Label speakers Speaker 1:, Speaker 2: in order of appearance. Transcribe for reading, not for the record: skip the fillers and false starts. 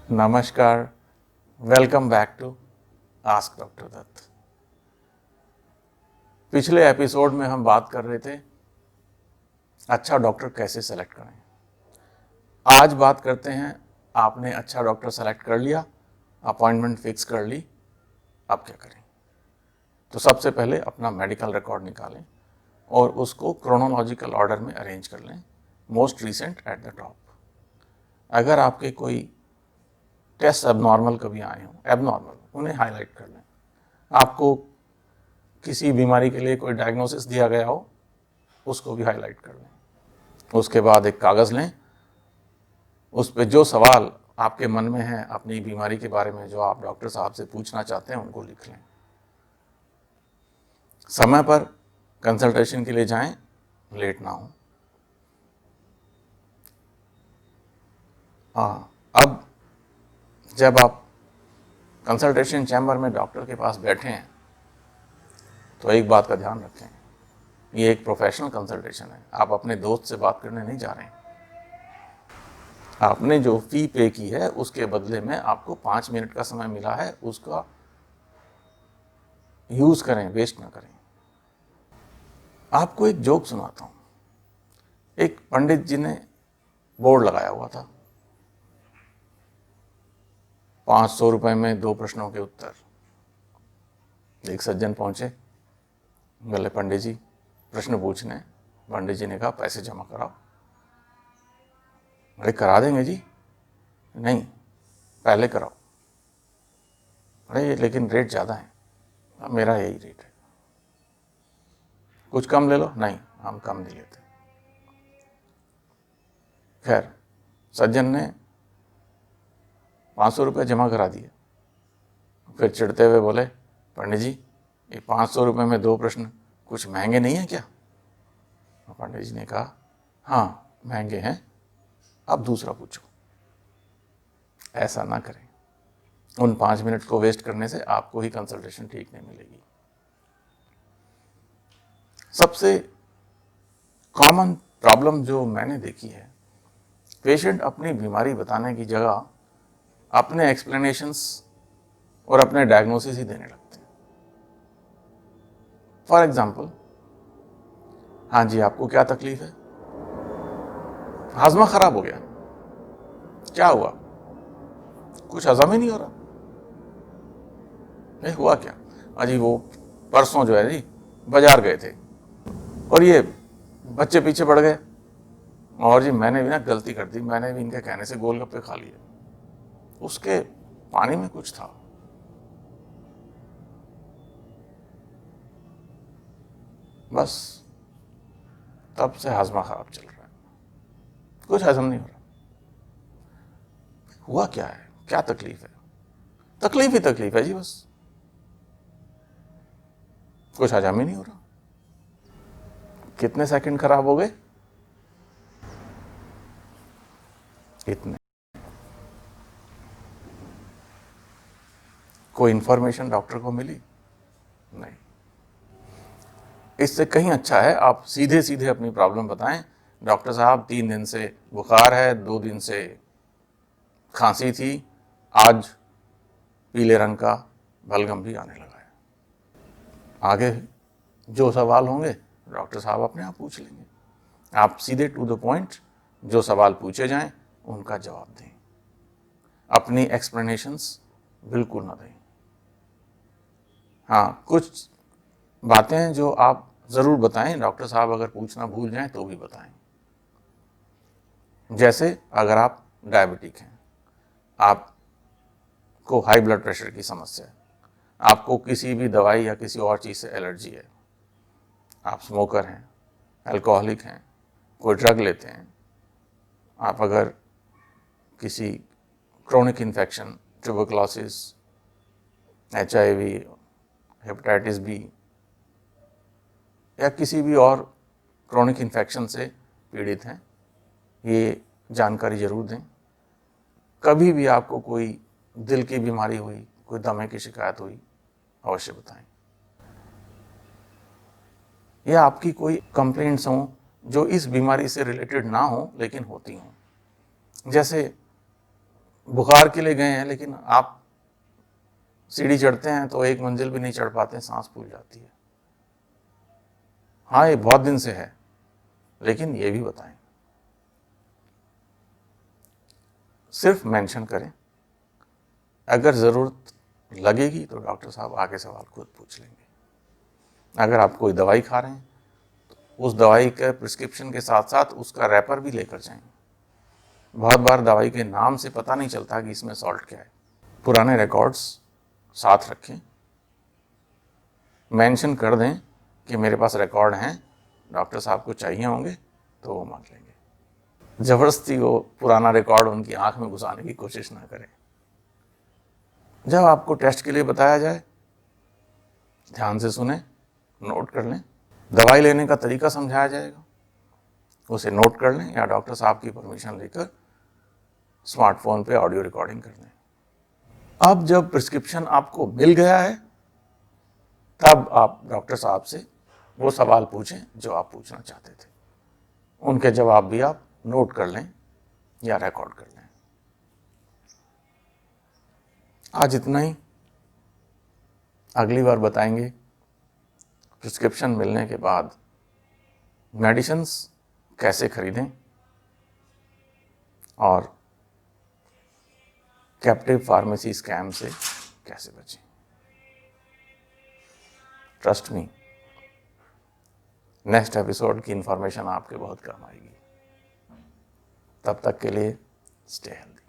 Speaker 1: नमस्कार, welcome back to ask doctor Dutt. पिछले episode में हम बात कर रहे थे अच्छा डॉक्टर कैसे सेलेक्ट करें। आज बात करते हैं आपने अच्छा डॉक्टर सेलेक्ट कर लिया, अपॉइंटमेंट फिक्स कर ली, अब क्या करें। तो सबसे पहले अपना मेडिकल रिकॉर्ड निकालें और उसको क्रोनोलॉजिकल ऑर्डर में अरेंज कर लें, most recent at the top. अगर आपके कोई टेस्ट एबनॉर्मल कभी आए हों, एबनॉर्मल, उन्हें हाईलाइट कर लें। आपको किसी बीमारी के लिए कोई डायग्नोसिस दिया गया हो, उसको भी हाईलाइट कर लें। उसके बाद एक कागज़ लें, उस पर जो सवाल आपके मन में है अपनी बीमारी के बारे में, जो आप डॉक्टर साहब से पूछना चाहते हैं, उनको लिख लें। समय पर कंसल्टेशन के लिए जाएं, लेट ना हो। अब जब आप कंसल्टेशन चैम्बर में डॉक्टर के पास बैठे हैं तो एक बात का ध्यान रखें, ये एक प्रोफेशनल कंसल्टेशन है। आप अपने दोस्त से बात करने नहीं जा रहे हैं। आपने जो फी पे की है उसके बदले में आपको 5 मिनट का समय मिला है, उसका यूज करें, वेस्ट ना करें। आपको एक जोक सुनाता हूं। एक पंडित जी ने बोर्ड लगाया हुआ था, 500 रुपए में 2 प्रश्नों के उत्तर। एक सज्जन पहुंचे, बोले पंडित जी प्रश्न पूछने। पंडित जी ने कहा पैसे जमा कराओ। अरे करा देंगे जी। नहीं, पहले कराओ। अरे लेकिन रेट ज़्यादा है। मेरा यही रेट है, कुछ कम ले लो। नहीं, हम कम नहीं लेते। खैर, सज्जन ने 500 रुपये जमा करा दिए। फिर चिढ़ते हुए बोले पंडित जी, ये 500 रुपये में 2 प्रश्न कुछ महंगे नहीं है क्या? पंडित जी ने कहा हाँ महंगे हैं, अब दूसरा पूछो। ऐसा ना करें, उन 5 मिनट को वेस्ट करने से आपको ही कंसल्टेशन ठीक नहीं मिलेगी। सबसे कॉमन प्रॉब्लम जो मैंने देखी है, पेशेंट अपनी बीमारी बताने की जगह अपने एक्सप्लेनेशंस और अपने डायग्नोसिस ही देने लगते हैं। फॉर एग्जाम्पल, हाँ जी आपको क्या तकलीफ है? हाजमा खराब हो गया। क्या हुआ? कुछ हजम ही नहीं हो रहा। नहीं हुआ क्या? अजी वो परसों जो है जी बाजार गए थे और ये बच्चे पीछे पड़ गए, और जी मैंने भी ना गलती कर दी, मैंने भी इनके कहने से गोलगप्पे खा लिए। उसके पानी में कुछ था। बस तब से हाजमा खराब चल रहा है, कुछ हजम नहीं हो रहा। हुआ क्या है? क्या तकलीफ है? तकलीफ ही तकलीफ है जी, बस कुछ हजम ही नहीं हो रहा। कितने सेकंड खराब हो गए? इतने। कोई इंफॉर्मेशन डॉक्टर को मिली? नहीं। इससे कहीं अच्छा है आप सीधे सीधे अपनी प्रॉब्लम बताएं। डॉक्टर साहब 3 दिन से बुखार है, 2 दिन से खांसी थी, आज पीले रंग का बलगम भी आने लगा है। आगे जो सवाल होंगे डॉक्टर साहब अपने आप पूछ लेंगे। आप सीधे टू द पॉइंट जो सवाल पूछे जाएं उनका जवाब दें, अपनी एक्सप्लेनेशंस बिल्कुल ना दें। हाँ, कुछ बातें हैं जो आप ज़रूर बताएं, डॉक्टर साहब अगर पूछना भूल जाएं तो भी बताएं। जैसे अगर आप डायबिटिक हैं, आपको हाई ब्लड प्रेशर की समस्या है, आपको किसी भी दवाई या किसी और चीज़ से एलर्जी है, आप स्मोकर हैं, अल्कोहलिक हैं, कोई ड्रग लेते हैं, आप अगर किसी chronic infection, tuberculosis, HIV, hepatitis B या किसी भी और क्रोनिक इन्फेक्शन से पीड़ित हैं, ये जानकारी ज़रूर दें। कभी भी आपको कोई दिल की बीमारी हुई, कोई दमे की शिकायत हुई, अवश्य बताएं। या आपकी कोई कंप्लेंट्स हों जो इस बीमारी से रिलेटेड ना हो लेकिन होती हों, जैसे बुखार के लिए गए हैं, लेकिन आप सीढ़ी चढ़ते हैं तो एक मंजिल भी नहीं चढ़ पाते, सांस फूल जाती है। हाँ, ये बहुत दिन से है, लेकिन ये भी बताएं, सिर्फ मेंशन करें। अगर ज़रूरत लगेगी तो डॉक्टर साहब आगे सवाल खुद पूछ लेंगे। अगर आप कोई दवाई खा रहे हैं तो उस दवाई के प्रिस्क्रिप्शन के साथ साथ उसका रैपर भी लेकर जाएं। बहुत बार दवाई के नाम से पता नहीं चलता कि इसमें सॉल्ट क्या है। पुराने रिकॉर्ड्स साथ रखें, मेंशन कर दें कि मेरे पास रिकॉर्ड हैं, डॉक्टर साहब को चाहिए होंगे तो वो मांग लेंगे। ज़बरदस्ती वो पुराना रिकॉर्ड उनकी आंख में घुसाने की कोशिश ना करें। जब आपको टेस्ट के लिए बताया जाए, ध्यान से सुने, नोट कर लें। दवाई लेने का तरीका समझाया जाएगा, उसे नोट कर लें या डॉक्टर साहब की परमिशन लेकर स्मार्टफोन पे ऑडियो रिकॉर्डिंग कर लें। अब जब प्रिस्क्रिप्शन आपको मिल गया है, तब आप डॉक्टर साहब से वो सवाल पूछें जो आप पूछना चाहते थे। उनके जवाब भी आप नोट कर लें या रिकॉर्ड कर लें। आज इतना ही। अगली बार बताएंगे प्रिस्क्रिप्शन मिलने के बाद मेडिसिन्स कैसे खरीदें और कैप्टिव फार्मेसी स्कैम से कैसे बचें। ट्रस्ट मी, नेक्स्ट एपिसोड की इंफॉर्मेशन आपके बहुत काम आएगी। तब तक के लिए स्टे हेल्दी।